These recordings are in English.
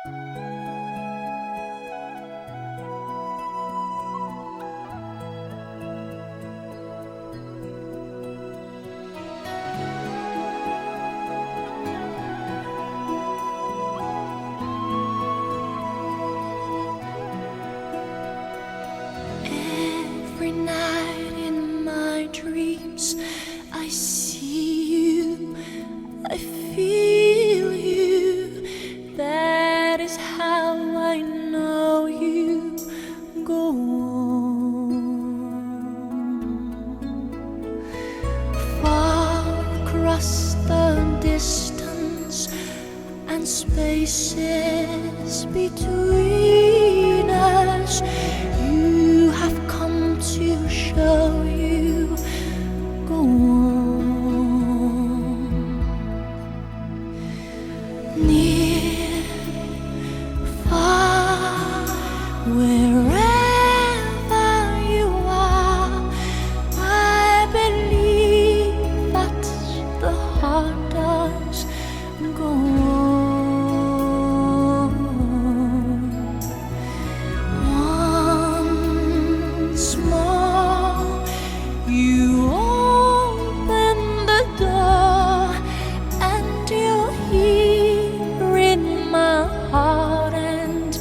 Every night in my dreams, I see you, I feel you. That is how I know you go on. Far across the distance and spaces between us, you have come to show you go on. Near, far, wherever you are, I believe that the heart does go on. Once more, you open the door, and you're here in my heart, and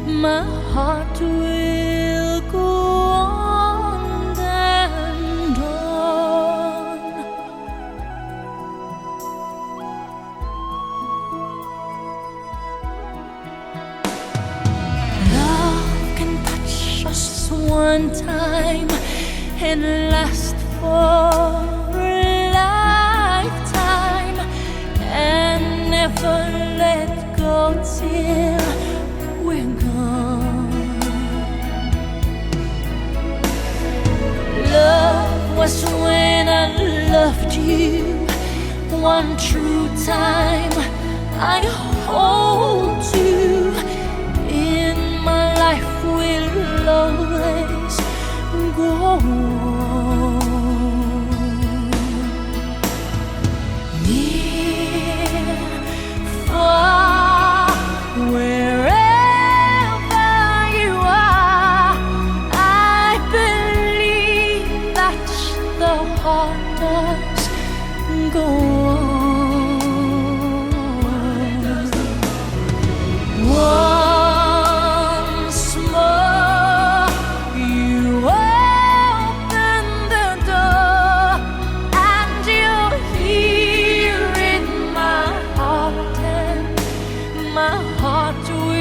my heart will go on and on. Love can touch us one time and last for a lifetime, and never let go till we're gone. Love was when I loved you one true time. I hold you in my life, will always go on. Near, far, wherever you are, I believe that the heart does go on. Once more, you open the door, and you're here in my heart, and my heart will